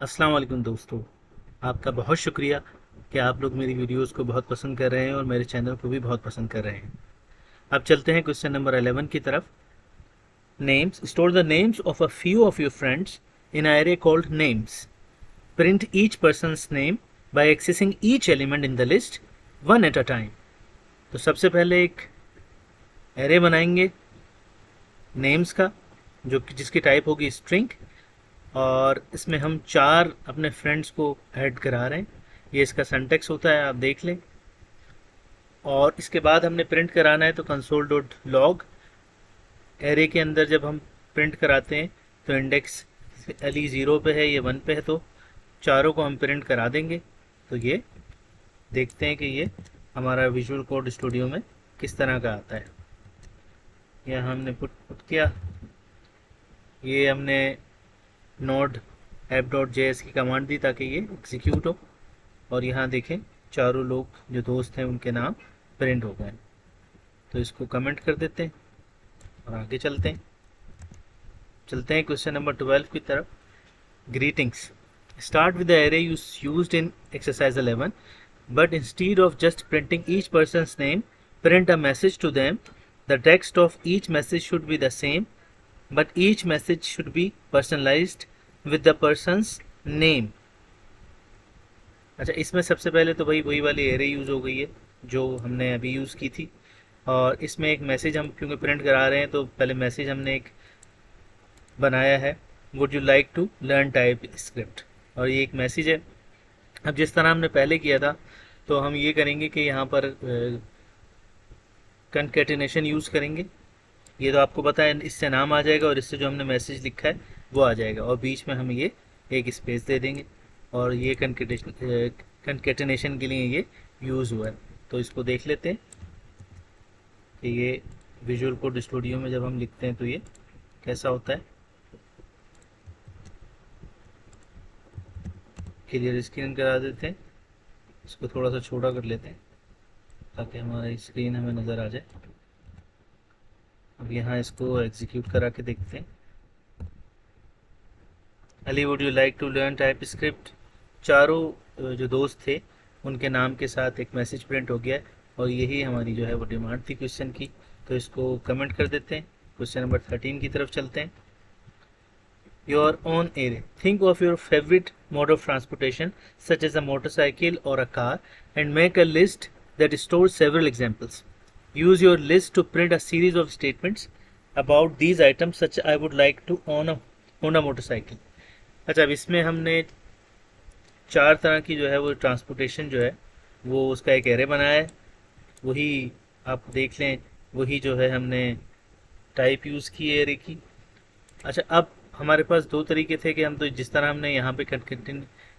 अस्सलाम वालेकुम दोस्तों। आपका बहुत शुक्रिया कि आप लोग मेरी वीडियोस को बहुत पसंद कर रहे हैं और मेरे चैनल को भी बहुत पसंद कर रहे हैं। अब चलते हैं क्वेश्चन नंबर 11 की तरफ। Names store the names of a few of your friends in a array called names. Print each persons name by accessing each element in the list one at a time. तो सबसे पहले एक array बनाएंगे names का, जो कि जिसकी type होगी स्ट्रिंग, और इसमें हम 4 अपने फ्रेंड्स को ऐड करा रहे हैं। ये इसका सिंटैक्स होता है, आप देख लें। और इसके बाद हमने प्रिंट कराना है तो कंसोल डॉट लॉग एरे के अंदर जब हम प्रिंट कराते हैं तो इंडेक्स एली 0 पे है, ये 1 पे है, तो चारों को हम प्रिंट करा देंगे। तो ये देखते हैं कि ये हमारा विजुअल कोड स्टूडियो में किस तरह का आता है। यह हमने पुट किया, ये हमने नोड ऐप डॉट जे की कमांड दी ताकि ये एग्जीक्यूट हो। और यहाँ देखें चारों लोग जो दोस्त हैं उनके नाम प्रिंट हो गए। तो इसको कमेंट कर देते हैं और आगे चलते हैं क्वेश्चन नंबर 12 की तरफ। Greetings start with the array used in exercise 11, but instead of just printing each person's name, print a message to them. The text of each message should be the same, but each message should be personalized with the person's name. अच्छा, इसमें सबसे पहले तो भाई वही वाली array use हो गई है जो हमने अभी यूज़ की थी। और इसमें एक मैसेज हम क्योंकि प्रिंट करा रहे हैं तो पहले मैसेज हमने एक बनाया है, would you like to learn TypeScript, और ये एक मैसेज है। अब जिस तरह हमने पहले किया था तो हम ये करेंगे कि यहाँ पर कंकेटिनेशन यूज़ करेंगे। ये तो आपको पता है, इससे नाम आ जाएगा और इससे जो हमने मैसेज लिखा है वो आ जाएगा, और बीच में हम ये एक स्पेस दे देंगे, और ये कंकेटिनेशन के लिए ये यूज़ हुआ है। तो इसको देख लेते हैं कि ये विजुअल कोड स्टूडियो में जब हम लिखते हैं तो ये कैसा होता है। क्लियर स्क्रीन करा देते हैं, इसको थोड़ा सा छोटा कर लेते हैं ताकि हमारी स्क्रीन हमें नज़र आ जाए। अब यहाँ इसको एग्जीक्यूट करा के देखते हैं। Ali would you like to learn TypeScript, चारों जो दोस्त थे उनके नाम के साथ एक मैसेज प्रिंट हो गया है, और यही हमारी जो है वो डिमांड थी क्वेश्चन की। तो इसको कमेंट कर देते हैं। क्वेश्चन नंबर 13 की तरफ चलते हैं। Your own array, think of your favourite mode of transportation such as a motorcycle or a car and make a list that store several examples. Use your list to print a series of statements about these items such I would like to own a Honda motorcycle. अच्छा, अब इसमें हमने 4 तरह की जो है वो transportation जो है वो उसका एक एरे बनाया है। वही आप देख लें, वही जो है हमने टाइप यूज़ की है एरे की। अच्छा, अब हमारे पास 2 तरीके थे कि हम तो जिस तरह हमने यहाँ पे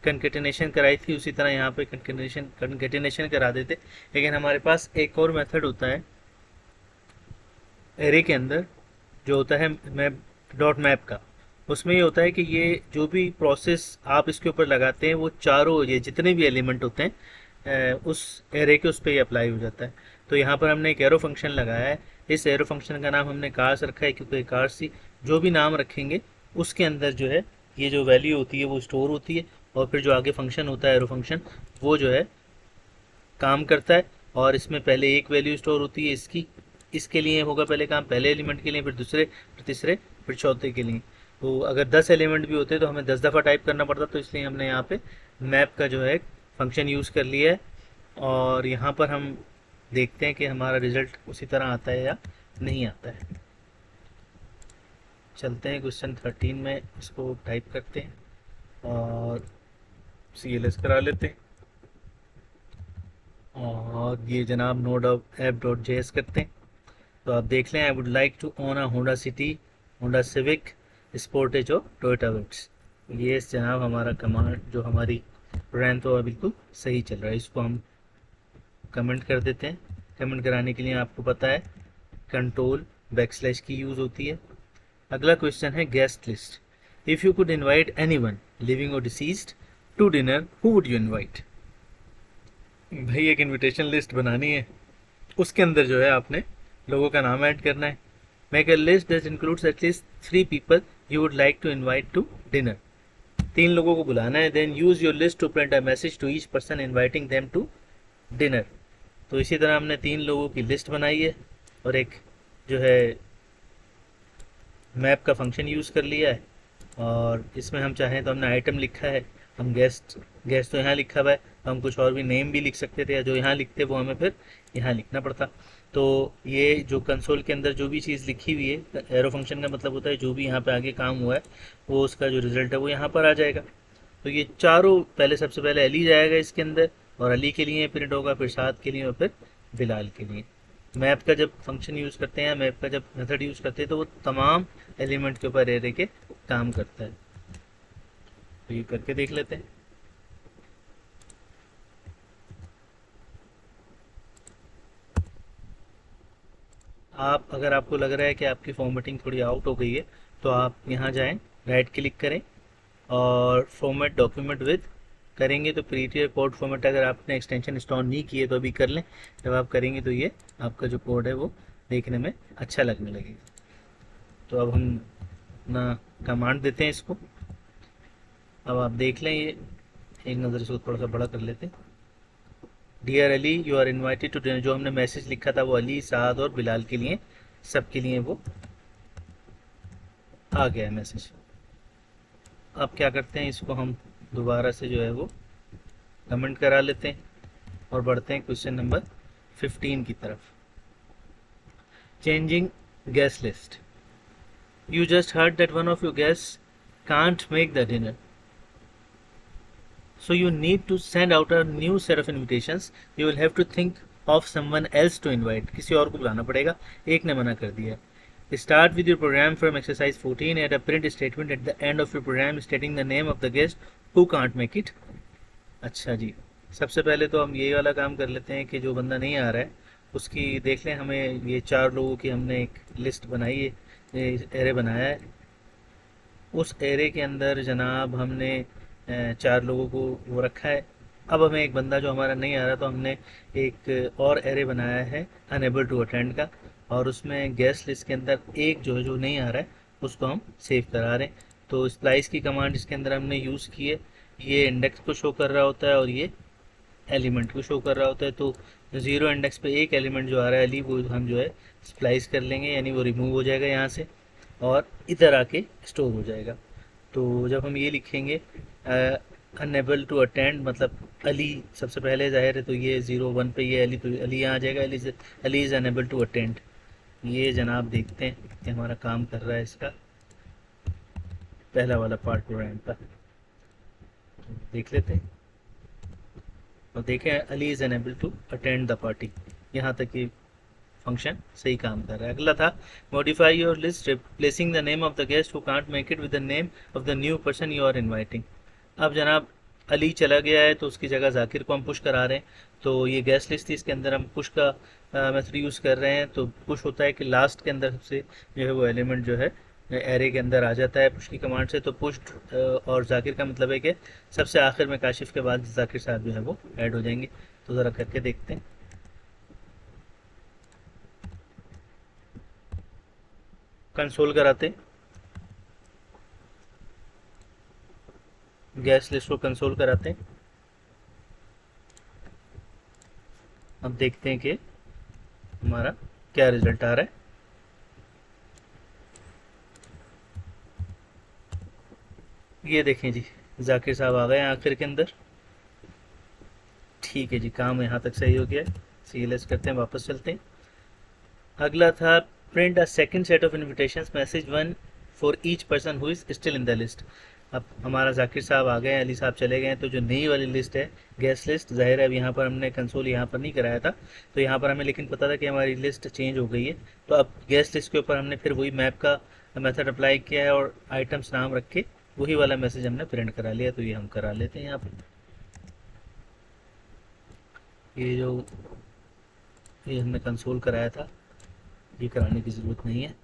कंकेटिनेशन कराई थी उसी तरह यहाँ पे कंकेटिनेशन करा देते, लेकिन हमारे पास एक और मेथड होता है एरे के अंदर जो होता है मैप डॉट मैप का। उसमें ये होता है कि ये जो भी प्रोसेस आप इसके ऊपर लगाते हैं वो चारों ये जितने भी एलिमेंट होते हैं उस एरे के उस पर ही अप्लाई हो जाता है। तो यहाँ पर हमने एक एरो फंक्शन लगाया है। इस एरो फंक्शन का नाम हमने कार्स रखा है क्योंकि कार्स ही जो भी नाम रखेंगे उसके अंदर जो है ये जो वैल्यू होती है वो स्टोर होती है, और फिर जो आगे फंक्शन होता है एरो फंक्शन वो जो है काम करता है। और इसमें पहले एक वैल्यू स्टोर होती है इसकी, इसके लिए होगा पहले काम, पहले एलिमेंट के लिए, फिर दूसरे, फिर तीसरे, फिर चौथे के लिए। तो अगर 10 एलिमेंट भी होते तो हमें 10 दफ़ा टाइप करना पड़ता, तो इसलिए हमने यहाँ पे मैप का जो है फंक्शन यूज़ कर लिया है। और यहाँ पर हम देखते हैं कि हमारा रिज़ल्ट उसी तरह आता है या नहीं आता है। चलते हैं क्वेश्चन 13 में, इसको टाइप करते हैं और CLS करा लेते हैं, और ये जनाब node of app dot J करते हैं। तो आप देख लें, I would like to own a Honda City, Honda Civic, Sportage और टोयोटा विट्स। ये जनाब हमारा कमांड जो हमारी रैन तो बिल्कुल सही चल रहा है। इसको हम कमेंट कर देते हैं। कमेंट कराने के लिए आपको पता है कंट्रोल बैकस्लैश की यूज़ होती है। अगला क्वेश्चन है guest list. If you could invite anyone living or deceased to dinner, who would you invite. भाई एक इनविटेशन लिस्ट बनानी है, उसके अंदर जो है आपने लोगों का नाम ऐड करना है। Make a list that includes at least 3 people you would like to invite to dinner। 3 लोगों को बुलाना है। Then use your list to print a message to each person inviting them to dinner. तो इसी तरह हमने 3 लोगों की लिस्ट बनाई है और एक जो है मैप का फंक्शन यूज़ कर लिया है। और इसमें हम चाहें तो हमने आइटम लिखा है, हम गेस्ट गेस्ट तो यहाँ लिखा हुआ है, हम कुछ और भी नेम भी लिख सकते थे, या जो यहाँ लिखते वो हमें फिर यहाँ लिखना पड़ता। तो ये जो कंसोल के अंदर जो भी चीज़ लिखी हुई है, एरो फंक्शन का मतलब होता है जो भी यहाँ पे आगे काम हुआ है वो उसका जो रिजल्ट है वो यहाँ पर आ जाएगा। तो ये चारों पहले सबसे पहले अली जाएगा इसके अंदर, और अली के लिए प्रिंट होगा, फिर साद के लिए और फिर बिलाल के लिए। मैप का जब फंक्शन यूज़ करते हैं, मैप का जब मेथड यूज़ करते हैं, तो वो तमाम एलिमेंट के ऊपर एरे के काम करता है। तो ये करके देख लेते हैं। आप अगर आपको लग रहा है कि आपकी फॉर्मेटिंग थोड़ी आउट हो गई है तो आप यहाँ जाएं, राइट क्लिक करें और फॉर्मेट डॉक्यूमेंट विद करेंगे तो प्रीवियस कोड फॉर्मेट अगर आपने एक्सटेंशन इंस्टॉल नहीं किए तो अभी कर लें। जब आप करेंगे तो ये आपका जो कोड है वो देखने में अच्छा लगने लगेगा। तो अब हम अपना कमांड देते हैं इसको। अब आप देख लें, ये एक नज़र इसको थोड़ा सा बड़ा कर लेते हैं। Dear Ali you are invited to dinner, जो हमने मैसेज लिखा था वो अली, साद और बिलाल के लिए, सबके लिए वो आ गया है मैसेज। अब क्या करते हैं, इसको हम दोबारा से जो है वो कमेंट करा लेते हैं और बढ़ते हैं क्वेश्चन नंबर 15 की तरफ। Changing guest list. You just heard that one of your guest can't make the dinner, so you need to send out a new set of invitations. You will have to think of someone else to invite, किसी और को बुलाना पड़ेगा, एक ने मना कर दिया। Start with your program from exercise 14. Add a print statement at the end of your program stating the name of the guest who can't make it. अच्छा जी, सबसे पहले तो हम ये वाला काम कर लेते हैं कि जो बंदा नहीं आ रहा है उसकी देख लें। हमें ये 4 लोगों की हमने एक लिस्ट बनाई है, एरे बनाया है। उस एरे के अंदर जनाब हमने 4 लोगों को वो रखा है। अब हमें एक बंदा जो हमारा नहीं आ रहा तो हमने एक और एरे बनाया है अनेबल टू अटेंड का, और उसमें गेस्ट लिस्ट के अंदर एक जो है जो नहीं आ रहा है उसको हम सेव करा रहे हैं। तो स्प्लाइस की कमांड इसके अंदर हमने यूज़ की है। ये इंडेक्स को शो कर रहा होता है और ये एलिमेंट को शो कर रहा होता है। तो 0 इंडेक्स पे एक एलिमेंट जो आ रहा है अली, वो हम जो है स्प्लाइस कर लेंगे, यानी वो रिमूव हो जाएगा यहाँ से और इधर आके स्टोर हो जाएगा। तो जब हम ये लिखेंगे अनएबल टू अटेंड मतलब अली सबसे पहले जाहिर है, तो ये 0 1 पे ये अली, तो अली यहाँ आ जाएगा, Ali is unable to attend. ये जनाब देखते हैं कि हमारा काम कर रहा है इसका पहला वाला पार्ट प्रोग्राम का, तो देख लेते हैं और देखें Ali is unable to attend the party. यहाँ तक ये फंक्शन सही काम कर रहा है। अगला था modify your list replacing the name of the guest who can't make it with the name of the new person you are inviting. अब जनाब अली चला गया है तो उसकी जगह जाकिर को हम पुश करा रहे हैं। तो ये गेस्ट लिस्ट थी, इसके अंदर हम पुश का मेथड यूज़ कर रहे हैं। तो पुश होता है कि लास्ट के अंदर सबसे जो है वो एलिमेंट जो है एरे के अंदर आ जाता है पुश की कमांड से। तो पुश और जाकिर का मतलब है कि सबसे आखिर में काशिफ के बाद जाकिर साहब जो है वो ऐड हो जाएंगे। तो ज़रा करके देखते हैं। कंसोल कराते, गैस लिस्ट को कंसोल कराते हैं। अब देखते हैं कि हमारा क्या रिजल्ट आ रहा है। ये देखें जी, जाकिर साहब आ गए आखिर के अंदर। ठीक है जी, काम यहाँ तक सही हो गया है। CLS करते हैं, वापस चलते हैं। अगला था print a second set of invitations message 1 for each person who is still in the list. अब हमारा जाकिर साहब आ गए, अली साहब चले गए, तो जो नई वाली लिस्ट है गेस्ट लिस्ट, ज़ाहिर है अब यहाँ पर हमने कंसोल यहाँ पर नहीं कराया था, तो यहाँ पर हमें लेकिन पता था कि हमारी लिस्ट चेंज हो गई है। तो अब गेस्ट लिस्ट के ऊपर हमने फिर वही मैप का मेथड अप्लाई किया है और आइटम्स नाम रख के वही वाला मैसेज हमने प्रिंट करा लिया। तो ये हम करा लेते हैं यहाँ पर। ये हमने कंसोल कराया था, ये कराने की ज़रूरत नहीं है।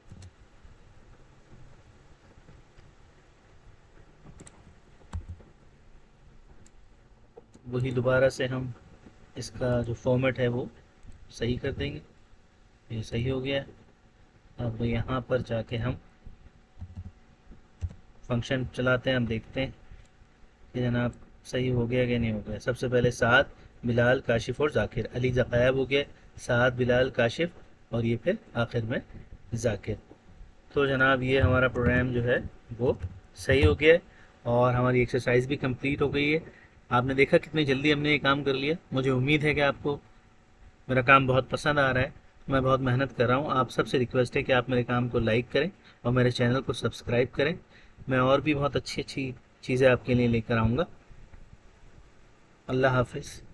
वही दोबारा से हम इसका जो फॉर्मेट है वो सही कर देंगे। ये सही हो गया है। अब यहाँ पर जाके हम फंक्शन चलाते हैं, हम देखते हैं कि जनाब सही हो गया कि नहीं हो गया। सबसे पहले साद, बिलाल, काशिफ और जाकिर। अली गायब हो गया, साद, बिलाल, काशिफ और ये फिर आखिर में जाकिर। तो जनाब ये हमारा प्रोग्राम जो है वो सही हो गया है और हमारी एक्सरसाइज भी कंप्लीट हो गई है। आपने देखा कितनी जल्दी हमने ये काम कर लिया। मुझे उम्मीद है कि आपको मेरा काम बहुत पसंद आ रहा है। मैं बहुत मेहनत कर रहा हूँ। आप सबसे रिक्वेस्ट है कि आप मेरे काम को लाइक करें और मेरे चैनल को सब्सक्राइब करें। मैं और भी बहुत अच्छी अच्छी चीज़ें आपके लिए लेकर आऊँगा। अल्लाह हाफिज़।